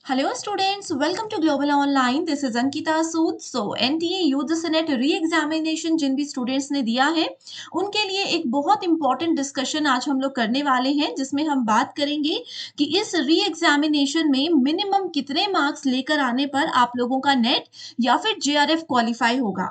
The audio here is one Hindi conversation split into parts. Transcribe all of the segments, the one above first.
Hello students, welcome to Global Online. This is Ankita Sood. So NTA youth senate re examination जिन भी स्टूडेंट्स ने दिया है उनके लिए एक बहुत इंपॉर्टेंट डिस्कशन आज हम लोग करने वाले हैं, जिसमें हम बात करेंगे कि इस री एग्जामिनेशन में मिनिमम कितने मार्क्स लेकर आने पर आप लोगों का नेट या फिर जेआरएफ क्वालिफाई होगा।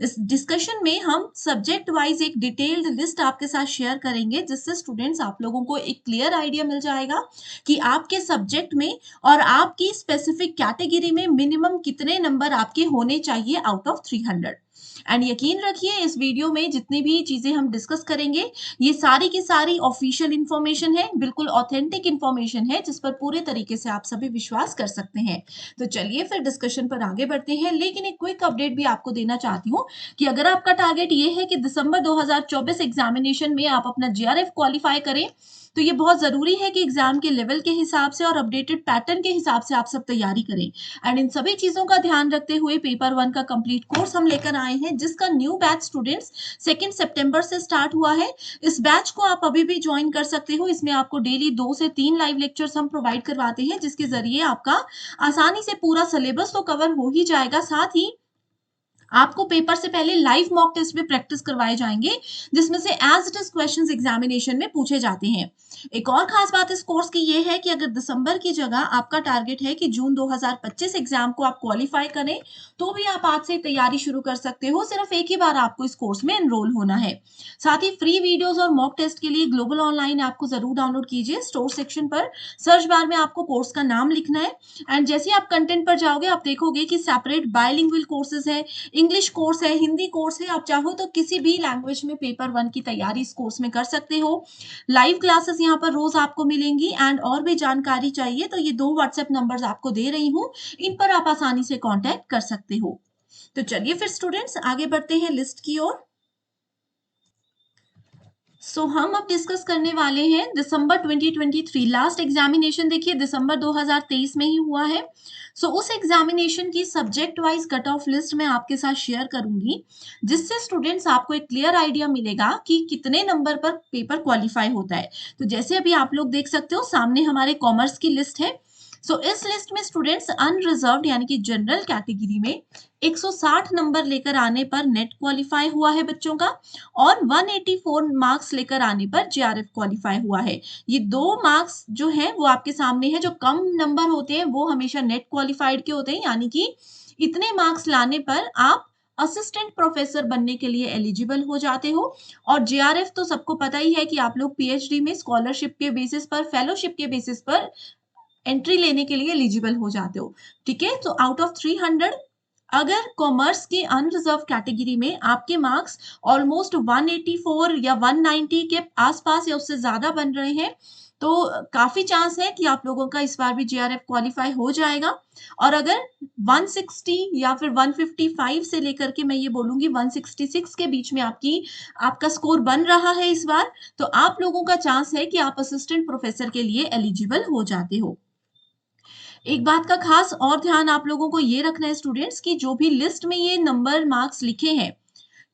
इस डिस्कशन में हम सब्जेक्ट वाइज एक डिटेल्ड लिस्ट आपके साथ शेयर करेंगे, जिससे स्टूडेंट्स आप लोगों को एक क्लियर आइडिया मिल जाएगा कि आपके सब्जेक्ट में और आपकी स्पेसिफिक कैटेगरी में मिनिमम कितने नंबर आपके होने चाहिए आउट ऑफ 300। एंड यकीन रखिए, इस वीडियो में जितनी भी चीजें हम डिस्कस करेंगे ये सारी की सारी ऑफिशियल इंफॉर्मेशन है, बिल्कुल ऑथेंटिक इंफॉर्मेशन है, जिस पर पूरे तरीके से आप सभी विश्वास कर सकते हैं। तो चलिए फिर डिस्कशन पर आगे बढ़ते हैं, लेकिन एक क्विक अपडेट भी आपको देना चाहती हूँ कि अगर आपका टारगेट ये है कि दिसंबर 2024 एग्जामिनेशन में आप अपना जीआरएफ क्वालिफाई करें, तो ये बहुत ज़रूरी है कि एग्जाम के लेवल के हिसाब से और अपडेटेड पैटर्न के हिसाब से आप सब तैयारी करें। एंड इन सभी चीज़ों का ध्यान रखते हुए पेपर 1 का कंप्लीट कोर्स हम लेकर आए हैं, जिसका न्यू बैच स्टूडेंट्स 2 सितंबर से स्टार्ट हुआ है। इस बैच को आप अभी भी ज्वाइन कर सकते हो। इसमें आपको डेली 2 से 3 लाइव लेक्चर्स हम प्रोवाइड करवाते हैं, जिसके ज़रिए आपका आसानी से पूरा सिलेबस तो कवर हो ही जाएगा, साथ ही आपको पेपर से पहले लाइव मॉक टेस्ट में प्रैक्टिस करवाए जाएंगे, जिसमें से as it is questions examination में पूछे जाते हैं। एक और खास बात इस कोर्स की ये है कि अगर दिसंबर की जगह आपका टारगेट है कि जून 2025 एग्जाम को आप क्वालिफाई करें, तो भी आप आज से तैयारी शुरू कर सकते हो। सिर्फ एक ही बार आपको इस कोर्स में एनरोल होना है। साथ ही फ्री वीडियोस और मॉक टेस्ट के लिए ग्लोबल ऑनलाइन ऐप को जरूर डाउनलोड कीजिए। स्टोर सेक्शन पर सर्च बार में आपको कोर्स का नाम लिखना है, एंड जैसे आप कंटेंट पर जाओगे आप देखोगे कि सेपरेट बायलिंगुअल कोर्सेज है, इंग्लिश कोर्स है, हिंदी कोर्स है। आप चाहो तो किसी भी लैंग्वेज में पेपर 1 की तैयारी इस कोर्स में कर सकते हो। लाइव क्लासेस यहाँ पर रोज आपको मिलेंगी, एंड और भी जानकारी चाहिए तो ये 2 व्हाट्सएप नंबर्स आपको दे रही हूँ, इन पर आप आसानी से कांटेक्ट कर सकते हो। तो चलिए फिर स्टूडेंट्स आगे बढ़ते हैं लिस्ट की ओर। हम अब डिस्कस करने वाले हैं दिसंबर 2023 लास्ट एग्जामिनेशन। देखिए दिसंबर 2023 में ही हुआ है। उस एग्जामिनेशन की subject wise cut off list मैं आपके साथ शेयर करूंगी, जिससे स्टूडेंट्स आपको एक क्लियर आइडिया मिलेगा कि कितने नंबर पर पेपर क्वालिफाई होता है। तो जैसे अभी आप लोग देख सकते हो, सामने हमारे कॉमर्स की लिस्ट है। इस लिस्ट में स्टूडेंट्स अनरिजर्व्ड यानी कि जनरल कैटेगरी में 160 नंबर लेकर आने पर नेट क्वालिफाई हुआ है बच्चों का, और 184 मार्क्स लेकर आने पर जेआरएफ क्वालिफाई हुआ है। ये 2 मार्क्स जो हैं वो आपके सामने है। जो कम नंबर होते हैं वो हमेशा नेट क्वालिफाइड के होते हैं, यानी कि इतने मार्क्स लाने पर आप असिस्टेंट प्रोफेसर बनने के लिए एलिजिबल हो जाते हो। और जेआरएफ तो सबको पता ही है कि आप लोग पीएचडी में स्कॉलरशिप के बेसिस पर, फेलोशिप के बेसिस पर एंट्री लेने के लिए एलिजिबल हो जाते हो। ठीक है, तो आउट ऑफ 300 अगर कॉमर्स के अनरिजर्व कैटेगरी में आपके मार्क्स ऑलमोस्ट 184 या 190 के आसपास या उससे ज्यादा बन रहे हैं, तो काफी चांस है कि आप लोगों का इस बार भी जेआरएफ क्वालिफाई हो जाएगा। और अगर 160 या फिर 155 से लेकर के मैं ये बोलूंगी 166 के बीच में आपका स्कोर बन रहा है इस बार, तो आप लोगों का चांस है कि आप असिस्टेंट प्रोफेसर के लिए एलिजिबल हो जाते हो। एक बात का खास और ध्यान आप लोगों को ये रखना है स्टूडेंट्स, कि जो भी लिस्ट में ये नंबर मार्क्स लिखे हैं,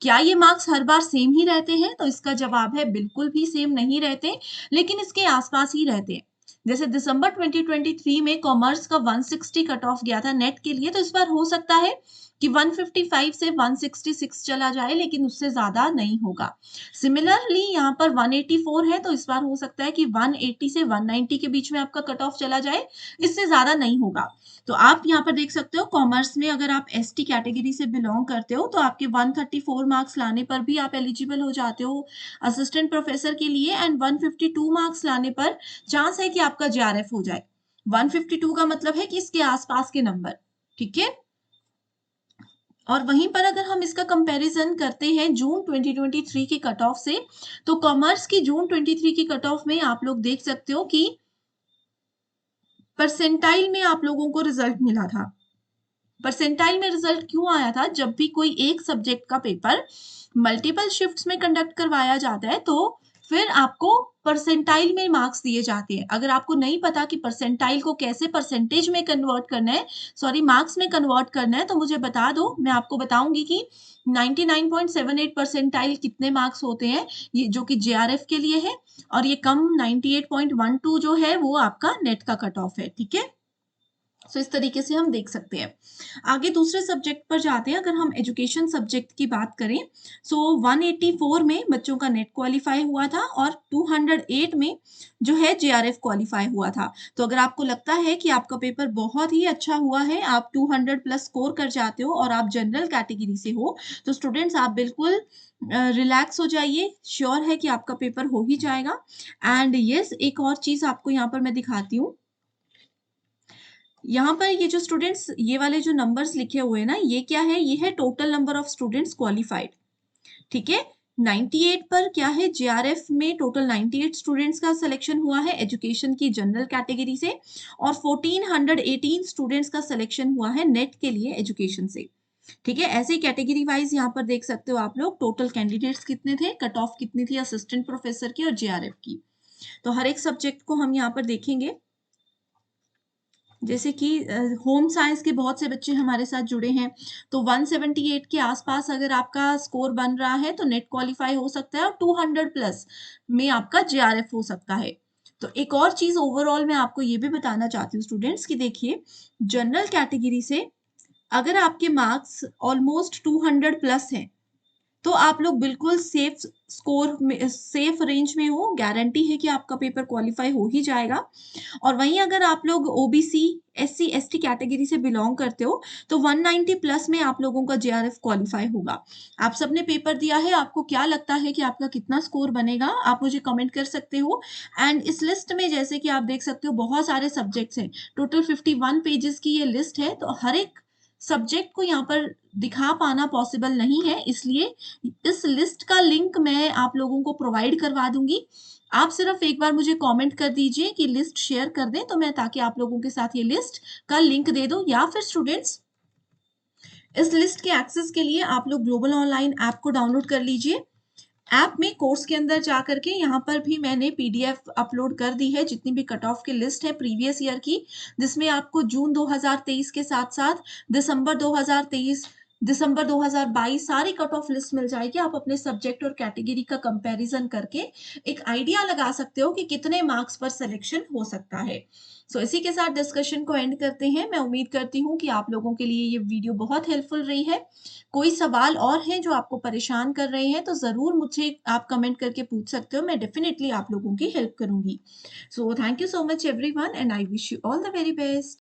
क्या ये मार्क्स हर बार सेम ही रहते हैं? तो इसका जवाब है बिल्कुल भी सेम नहीं रहते, लेकिन इसके आसपास ही रहते हैं। जैसे दिसंबर 2023 में कॉमर्स का 160 कट ऑफ गया था नेट के लिए, तो इस बार हो सकता है कि 155 से 166 चला जाए, लेकिन उससे ज्यादा नहीं होगा। सिमिलरली यहाँ पर 184 है, तो इस बार हो सकता है कि 180 से 190 के बीच में आपका कट ऑफ चला जाए, इससे ज्यादा नहीं होगा। तो आप यहाँ पर देख सकते हो, कॉमर्स में अगर आप एसटी कैटेगरी से बिलोंग करते हो तो आपके 134 मार्क्स लाने पर भी आप एलिजिबल हो जाते हो असिस्टेंट प्रोफेसर के लिए, एंड 152 मार्क्स लाने पर चांस है कि आपका जेआरएफ हो जाए। 152 का मतलब है कि इसके आसपास के नंबर। ठीक है, और वहीं पर अगर हम इसका कंपैरिजन करते हैं जून 2023 की कट ऑफ से, तो कॉमर्स की जून 23 की कट ऑफ में आप लोग देख सकते हो कि परसेंटाइल में आप लोगों को रिजल्ट मिला था। परसेंटाइल में रिजल्ट क्यों आया था? जब भी कोई एक सब्जेक्ट का पेपर मल्टीपल शिफ्ट्स में कंडक्ट करवाया जाता है, तो फिर आपको परसेंटाइल में मार्क्स दिए जाते हैं। अगर आपको नहीं पता कि परसेंटाइल को कैसे परसेंटेज में कन्वर्ट करना है, सॉरी मार्क्स में कन्वर्ट करना है, तो मुझे बता दो, मैं आपको बताऊंगी कि 99.78 परसेंटाइल कितने मार्क्स होते हैं, ये जो कि जेआरएफ के लिए है, और ये कम 98.12 जो है वो आपका नेट का कट ऑफ है। ठीक है, सो इस तरीके से हम देख सकते हैं। आगे दूसरे सब्जेक्ट पर जाते हैं। अगर हम एजुकेशन सब्जेक्ट की बात करें, सो 184 में बच्चों का नेट क्वालिफाई हुआ था और 208 में जो है जेआरएफ क्वालिफाई हुआ था। तो अगर आपको लगता है कि आपका पेपर बहुत ही अच्छा हुआ है, आप 200 प्लस स्कोर कर जाते हो और आप जनरल कैटेगरी से हो, तो स्टूडेंट्स आप बिल्कुल रिलैक्स हो जाइए। श्योर है कि आपका पेपर हो ही जाएगा। एंड यस, एक और चीज़ आपको यहाँ पर मैं दिखाती हूँ। यहाँ पर ये जो स्टूडेंट्स, ये वाले जो नंबर्स लिखे हुए हैं ना, ये क्या है? ये है total number of students qualified. ठीक है? 98 पर क्या है? जेआरएफ में टोटल 98 स्टूडेंट्स का सिलेक्शन हुआ है एजुकेशन की जनरल कैटेगरी से और 1418 स्टूडेंट्स का सिलेक्शन हुआ है नेट के लिए एजुकेशन से। ठीक है? ऐसे ही कैटेगरी वाइज यहाँ पर देख सकते हो आप लोग टोटल कैंडिडेट्स कितने थे, कट ऑफ कितनी थी असिस्टेंट प्रोफेसर की और जेआरएफ की। तो हर एक सब्जेक्ट को हम यहाँ पर देखेंगे। जैसे कि होम साइंस के बहुत से बच्चे हमारे साथ जुड़े हैं, तो 178 के आसपास अगर आपका स्कोर बन रहा है तो नेट क्वालिफाई हो सकता है और 200 प्लस में आपका जेआरएफ हो सकता है। तो एक और चीज़ ओवरऑल मैं आपको ये भी बताना चाहती हूँ स्टूडेंट्स कि देखिए, जनरल कैटेगरी से अगर आपके मार्क्स ऑलमोस्ट 200 प्लस हैं, तो आप लोग बिल्कुल सेफ स्कोर में, सेफ रेंज में हो, गारंटी है कि आपका पेपर क्वालिफाई हो ही जाएगा। और वहीं अगर आप लोग ओबीसी, एससी, एसटी कैटेगरी से बिलॉन्ग करते हो, तो 190 प्लस में आप लोगों का जेआरएफ क्वालिफाई होगा। आप सबने पेपर दिया है, आपको क्या लगता है कि आपका कितना स्कोर बनेगा? आप मुझे कमेंट कर सकते हो। एंड इस लिस्ट में जैसे कि आप देख सकते हो बहुत सारे सब्जेक्ट्स हैं, टोटल 51 पेजेस की ये लिस्ट है, तो हर एक सब्जेक्ट को यहाँ पर दिखा पाना पॉसिबल नहीं है, इसलिए इस लिस्ट का लिंक मैं आप लोगों को प्रोवाइड करवा दूँगी। आप सिर्फ़ एक बार मुझे कमेंट कर दीजिए कि लिस्ट शेयर कर दें, तो मैं ताकि आप लोगों के साथ ये लिस्ट का लिंक दे दूँ, या फिर स्टूडेंट्स इस लिस्ट के एक्सेस के लिए आप लोग ग्लोबल ऑनलाइन ऐप को डाउनलोड कर लीजिए। ऐप में कोर्स के अंदर जा कर के यहाँ पर भी मैंने पीडीएफ अपलोड कर दी है, जितनी भी कट ऑफ की लिस्ट है प्रीवियस ईयर की, जिसमें आपको जून 2023 के साथ-साथ दिसंबर 2023, दिसंबर 2022 सारी कट ऑफ लिस्ट मिल जाएगी। आप अपने सब्जेक्ट और कैटेगरी का कंपैरिजन करके एक आइडिया लगा सकते हो कि कितने मार्क्स पर सिलेक्शन हो सकता है। सो इसी के साथ डिस्कशन को एंड करते हैं। मैं उम्मीद करती हूँ कि आप लोगों के लिए ये वीडियो बहुत हेल्पफुल रही है। कोई सवाल और हैं जो आपको परेशान कर रहे हैं, तो ज़रूर मुझे आप कमेंट करके पूछ सकते हो। मैं डेफ़िनिटली आप लोगों की हेल्प करूँगी। So thank you so much everyone and I wish you all the very best.